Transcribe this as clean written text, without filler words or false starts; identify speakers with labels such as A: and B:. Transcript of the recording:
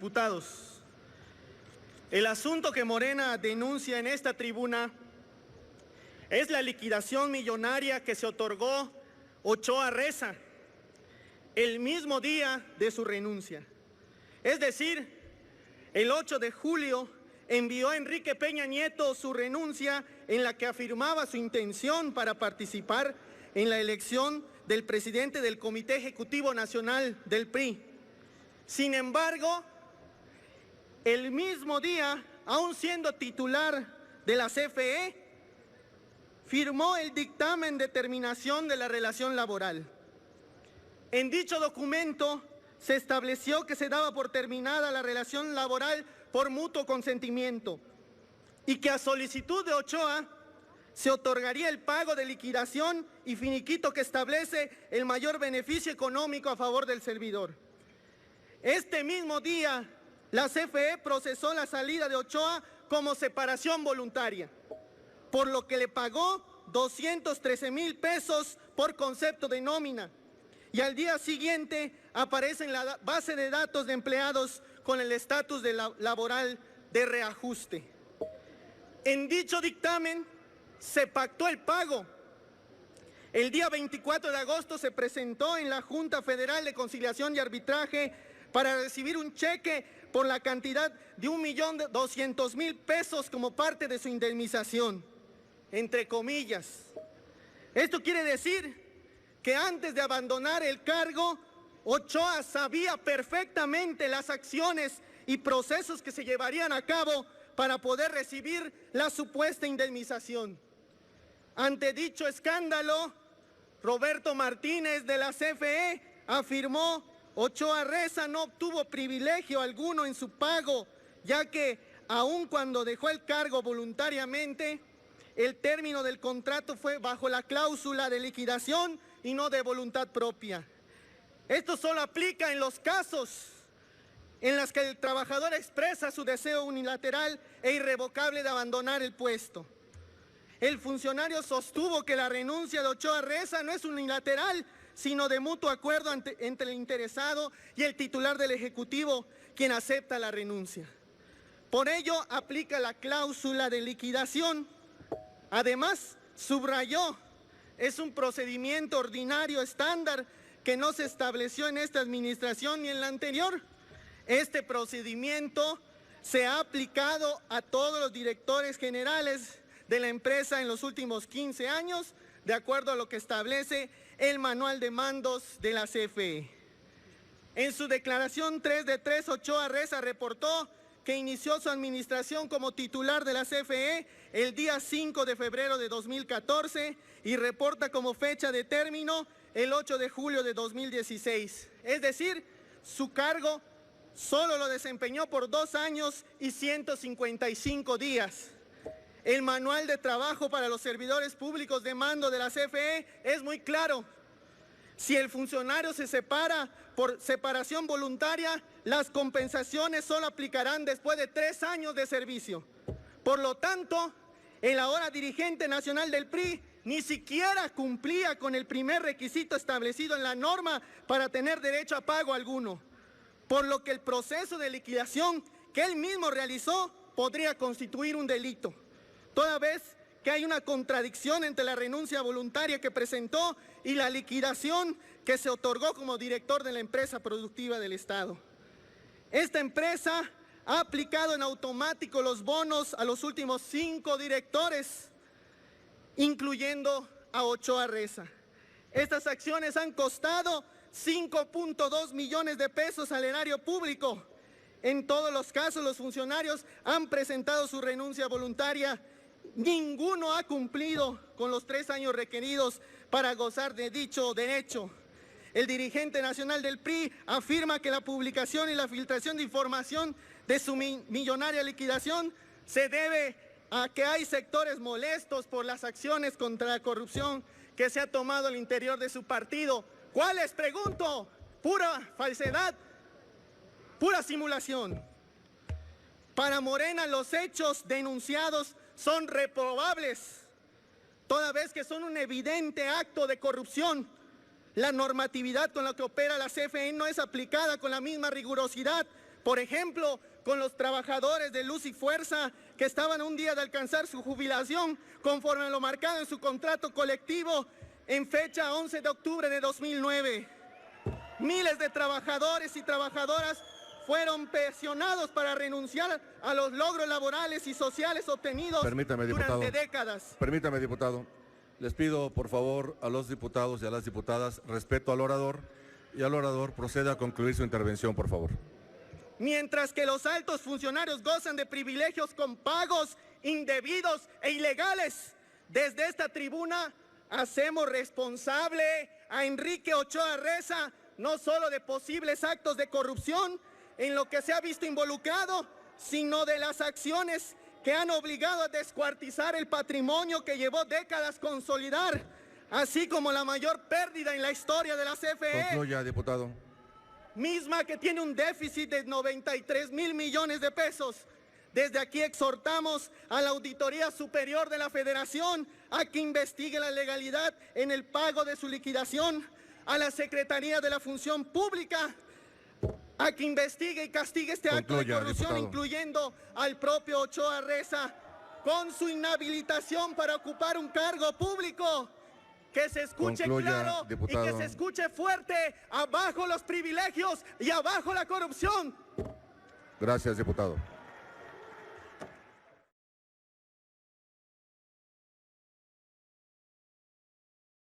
A: diputados. El asunto que Morena denuncia en esta tribuna es la liquidación millonaria que se otorgó Ochoa Reza el mismo día de su renuncia. Es decir, el 8 de julio envió a Enrique Peña Nieto su renuncia en la que afirmaba su intención para participar en la elección del presidente del Comité Ejecutivo Nacional del PRI. Sin embargo, el mismo día, aún siendo titular de la CFE, firmó el dictamen de terminación de la relación laboral. En dicho documento se estableció que se daba por terminada la relación laboral por mutuo consentimiento y que a solicitud de Ochoa se otorgaría el pago de liquidación y finiquito que establece el mayor beneficio económico a favor del servidor. Este mismo día, la CFE procesó la salida de Ochoa como separación voluntaria, por lo que le pagó 213,000 pesos por concepto de nómina. Y al día siguiente aparece en la base de datos de empleados con el estatus de laboral de reajuste. En dicho dictamen se pactó el pago. El día 24 de agosto se presentó en la Junta Federal de Conciliación y Arbitraje para recibir un cheque por la cantidad de 1,200,000 pesos como parte de su indemnización, entre comillas. Esto quiere decir que antes de abandonar el cargo, Ochoa sabía perfectamente las acciones y procesos que se llevarían a cabo para poder recibir la supuesta indemnización. Ante dicho escándalo, Roberto Martínez de la CFE afirmó: Ochoa Reza no obtuvo privilegio alguno en su pago, ya que aun cuando dejó el cargo voluntariamente, el término del contrato fue bajo la cláusula de liquidación y no de voluntad propia. Esto solo aplica en los casos en los que el trabajador expresa su deseo unilateral e irrevocable de abandonar el puesto. El funcionario sostuvo que la renuncia de Ochoa Reza no es unilateral, sino de mutuo acuerdo entre el interesado y el titular del Ejecutivo, quien acepta la renuncia. Por ello, aplica la cláusula de liquidación. Además, subrayó, es un procedimiento ordinario estándar que no se estableció en esta administración ni en la anterior. Este procedimiento se ha aplicado a todos los directores generales de la empresa en los últimos 15 años, de acuerdo a lo que establece el manual de mandos de la CFE. En su declaración 3 de 3, Ochoa Reza reportó que inició su administración como titular de la CFE el día 5 de febrero de 2014 y reporta como fecha de término el 8 de julio de 2016. Es decir, su cargo solo lo desempeñó por 2 años y 155 días. El manual de trabajo para los servidores públicos de mando de la CFE es muy claro. Si el funcionario se separa por separación voluntaria, las compensaciones solo aplicarán después de 3 años de servicio. Por lo tanto, el ahora dirigente nacional del PRI ni siquiera cumplía con el primer requisito establecido en la norma para tener derecho a pago alguno, por lo que el proceso de liquidación que él mismo realizó podría constituir un delito, toda vez que hay una contradicción entre la renuncia voluntaria que presentó y la liquidación que se otorgó como director de la empresa productiva del Estado. Esta empresa ha aplicado en automático los bonos a los últimos 5 directores, incluyendo a Ochoa Reza. Estas acciones han costado 5.2 millones de pesos al erario público. En todos los casos, los funcionarios han presentado su renuncia voluntaria. Ninguno ha cumplido con los 3 años requeridos para gozar de dicho derecho. El dirigente nacional del PRI afirma que la publicación y la filtración de información de su millonaria liquidación se debe a que hay sectores molestos por las acciones contra la corrupción que se ha tomado al interior de su partido. ¿Cuáles? Pregunto. Pura falsedad, pura simulación. Para Morena, los hechos denunciados son reprobables, toda vez que son un evidente acto de corrupción. La normatividad con la que opera la CFE no es aplicada con la misma rigurosidad Por ejemplo, con los trabajadores de Luz y Fuerza que estaban a un día de alcanzar su jubilación conforme a lo marcado en su contrato colectivo en fecha 11 de octubre de 2009. Miles de trabajadores y trabajadoras fueron presionados para renunciar a los logros laborales y sociales obtenidos durante décadas.
B: Permítame, diputado. Les pido, por favor, a los diputados y a las diputadas, respeto al orador, y al orador proceda a concluir su intervención, por favor.
A: Mientras que los altos funcionarios gozan de privilegios con pagos indebidos e ilegales, desde esta tribuna hacemos responsable a Enrique Ochoa Reza no solo de posibles actos de corrupción en lo que se ha visto involucrado, sino de las acciones que han obligado a descuartizar el patrimonio que llevó décadas consolidar, así como la mayor pérdida en la historia de la CFE.
B: Concluya, diputado.
A: Misma que tiene un déficit de 93,000 millones de pesos. Desde aquí exhortamos a la Auditoría Superior de la Federación a que investigue la legalidad en el pago de su liquidación, a la Secretaría de la Función Pública a que investigue y castigue este acto de corrupción, diputado, incluyendo al propio Ochoa Reza, con su inhabilitación para ocupar un cargo público. Que se escuche claro, diputado, y que se escuche fuerte: abajo los privilegios y abajo la corrupción.
B: Gracias, diputado.